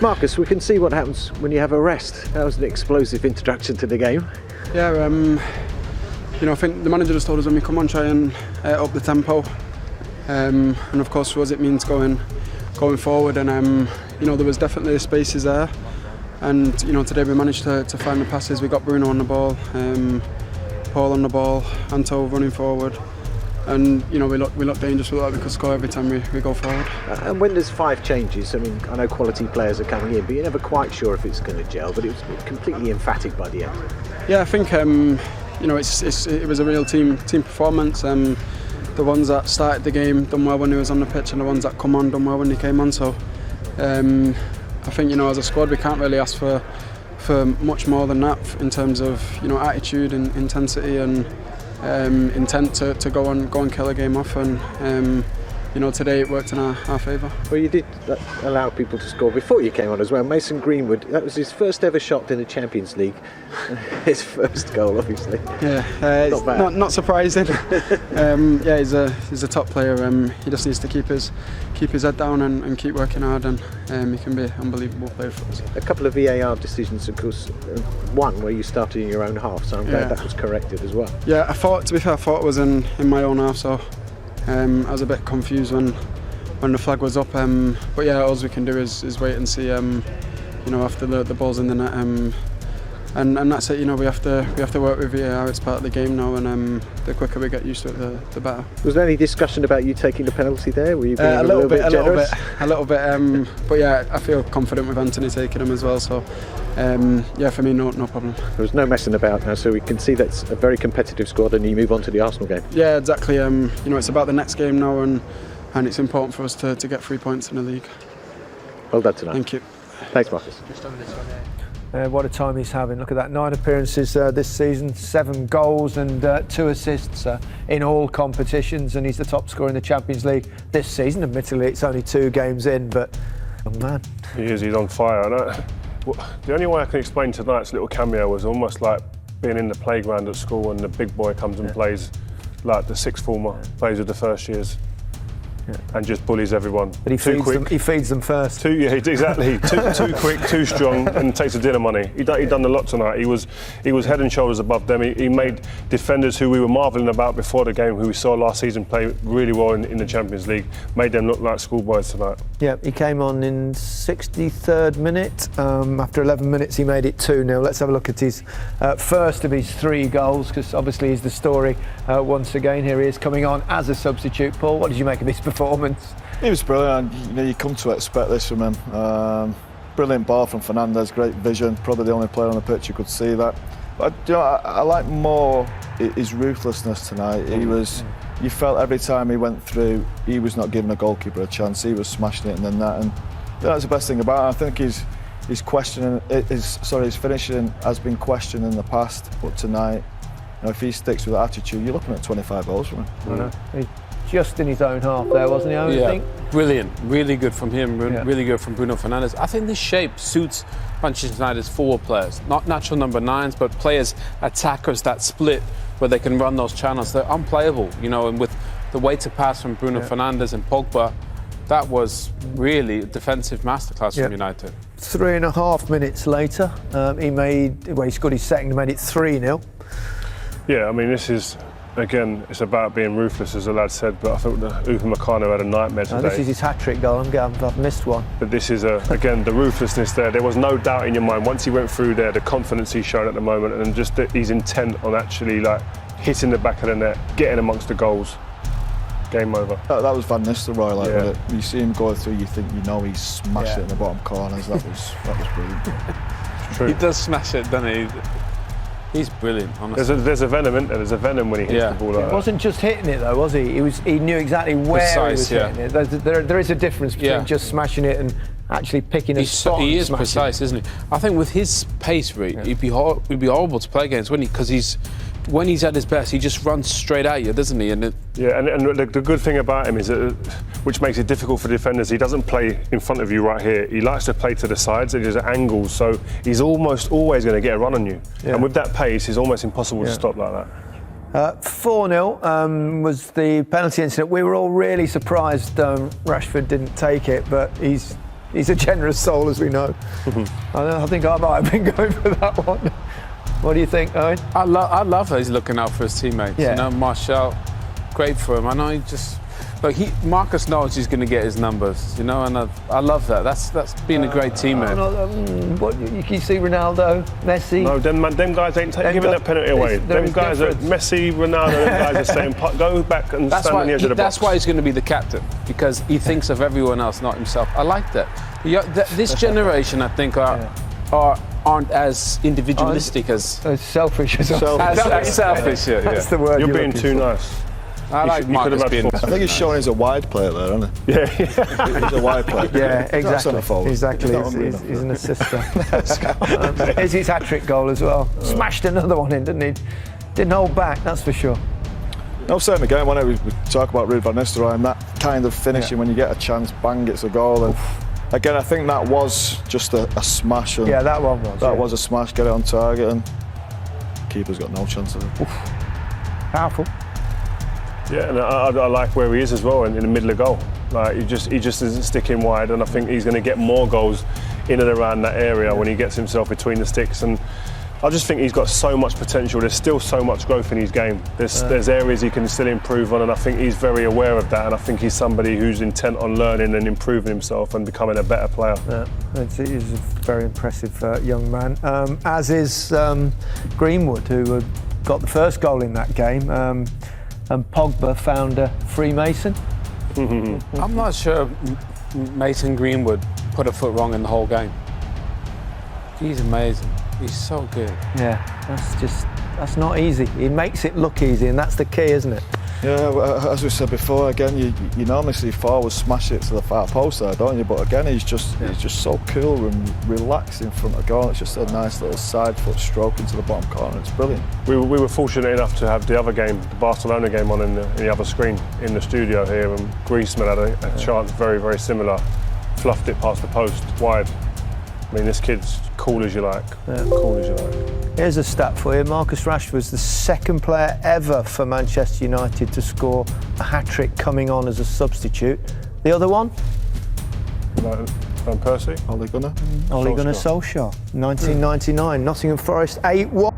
Marcus, we can see what happens when you have a rest. That was an explosive introduction to the game. Yeah, I think the manager just told us when we come on, try and up the tempo. And of course for us it means going forward, and there was definitely spaces there, and today we managed to find the passes. We got Bruno on the ball, Paul on the ball, Anto running forward, and we look dangerous with that. We could score every time we go forward. And when there's 5 changes, I mean, I know quality players are coming in, but you're never quite sure if it's going to gel, but it was completely emphatic by the end. Yeah, I think it was a real team performance. The ones that started the game done well when he was on the pitch, and the ones that come on done well when he came on. So I think as a squad we can't really ask for much more than that in terms of attitude and intensity and intent to go and kill a game off. And today it worked in our favour. Well, you did allow people to score before you came on as well. Mason Greenwood, that was his first ever shot in the Champions League. His first goal, obviously. Yeah, it's not surprising. He's a top player. He just needs to keep his head down and keep working hard, and he can be an unbelievable player for us. A couple of VAR decisions, of course. One where you started in your own half, so I'm glad that was corrected as well. Yeah, to be fair, I thought it was in my own half, so I was a bit confused when the flag was up. But yeah, all we can do is wait and see. After the ball's in the net, and that's it. We have to work with VAR. It's part of the game now, and the quicker we get used to it, the better. Was there any discussion about you taking the penalty there? Were you being a little bit generous? A little bit. But yeah, I feel confident with Anthony taking them as well. So for me, no problem. There was no messing about now, so we can see that's a very competitive squad, and you move on to the Arsenal game. Yeah, exactly. It's about the next game now, and it's important for us to get 3 points in the league. Well done tonight. Thank you. Thanks, Marcus. What a time he's having. Look at that, 9 appearances this season, 7 goals and 2 assists in all competitions, and he's the top scorer in the Champions League this season. Admittedly, it's only 2 games in, but young man. He is, he's on fire. The only way I can explain tonight's little cameo was almost like being in the playground at school and the big boy comes and plays like the 6th former, plays with the first years. Yeah. And just bullies everyone. But he feeds them first. Exactly. too quick, too strong, and takes the dinner money. He done a lot tonight. He was head and shoulders above them. He made defenders who we were marvelling about before the game, who we saw last season play really well in the Champions League, made them look like schoolboys tonight. Yeah, he came on in 63rd minute. After 11 minutes, he made it 2-0. Let's have a look at his first of his 3 goals, because obviously he's the story once again. Here he is coming on as a substitute. Paul, what did you make of this performance? He was brilliant. You come to expect this from him. Brilliant ball from Fernandes, great vision. Probably the only player on the pitch who could see that. But I like more his ruthlessness tonight. You felt every time he went through, he was not giving a goalkeeper a chance. He was smashing it in the net, and that's the best thing about him. I think his finishing has been questioned in the past, but tonight, if he sticks with that attitude, you're looking at 25 goals from him. I know. Just in his own half there, wasn't he? I think. Brilliant. Really good from him. Really good from Bruno Fernandes. I think this shape suits Manchester United's forward players. Not natural number 9s, but players, attackers that split where they can run those channels. They're unplayable, and with the way to pass from Bruno Fernandes and Pogba, that was really a defensive masterclass from United. 3.5 minutes later, he scored his second, made it 3-0. Yeah, I mean, this is, again, it's about being ruthless, as the lad said, but I thought Upamecano had a nightmare today. This is his hat-trick goal. I've missed one. But this is, again, the ruthlessness there. There was no doubt in your mind, once he went through there, the confidence he's shown at the moment, and just his intent on actually hitting the back of the net, getting amongst the goals. Game over. That was Van Nistelrooy. You see him going through, you think he's smashed it in the bottom corners. That was brilliant. It's true. He does smash it, doesn't he? He's brilliant, honestly. There's a venom, isn't there? There's a venom when he hits the ball like that. He wasn't just hitting it though, was he? He knew exactly where he was hitting it. There is a difference between just smashing it and actually picking a spot. He is precise, isn't he? I think with his pace rate, he'd be horrible to play against, wouldn't he? Because when he's at his best, he just runs straight at you, doesn't he? And the good thing about him is that, which makes it difficult for defenders, he doesn't play in front of you right here. He likes to play to the sides, and he's at angles, so he's almost always going to get a run on you. And with that pace, it's almost impossible to stop like that. 4-0 was the penalty incident. We were all really surprised Rashford didn't take it, but he's He's a generous soul, as we know. I think I might have been going for that one. What do you think, Owen? I love how he's looking out for his teammates. Yeah. You know, Martial, great for him. I know Marcus knows he's going to get his numbers, you know, and I love that. That's being a great teammate. What you can see Ronaldo, Messi. No, them guys ain't giving that penalty away. Them guys are Messi, Ronaldo. Them guys are saying, go back and stand on the edge of the box. That's why he's going to be the captain, because he thinks of everyone else, not himself. I like that. This generation, I think, aren't as individualistic as selfish as selfish. Yeah. That's the word. You're being too nice. I like Marcus being. I think he's showing he's a wide player there, isn't he? Yeah. He's a wide player. Yeah, exactly. Exactly. He's an assister. Here's his hat-trick goal as well. Smashed another one in, didn't he? Didn't hold back, that's for sure. No, same again. When we talk about Ruud van Nistelrooy and that kind of finishing, when you get a chance, bang, it's a goal. And again, I think that was just a smash. And that one was. That was a smash. Get it on target, and keeper's got no chance of it. Powerful. Yeah, and I like where he is as well, in the middle of goal. Like he just isn't sticking wide, and I think he's going to get more goals in and around that area when he gets himself between the sticks. And I just think he's got so much potential. There's still so much growth in his game. There's areas he can still improve on, and I think he's very aware of that. And I think he's somebody who's intent on learning and improving himself and becoming a better player. Yeah, he's a very impressive young man. As is Greenwood, who got the first goal in that game. And Pogba found a Freemason. I'm not sure Mason Greenwood put a foot wrong in the whole game. He's amazing. He's so good. Yeah, that's not easy. He makes it look easy, and that's the key, isn't it? Yeah, as we said before, again, you normally see forwards smash it to the far post there, don't you? But again, he's just so cool and relaxed in front of goal. It's just a nice little side foot stroke into the bottom corner. It's brilliant. We were fortunate enough to have the other game, the Barcelona game, on in the other screen in the studio here, and Griezmann had a chance very, very similar. Fluffed it past the post, wide. I mean, this kid's cool as you like. Cool as you like. Here's a stat for you. Marcus Rashford was the second player ever for Manchester United to score a hat-trick coming on as a substitute. The other one? Van Persie? Ole Gunnar Solskjaer. 1999. Nottingham Forest 8-1.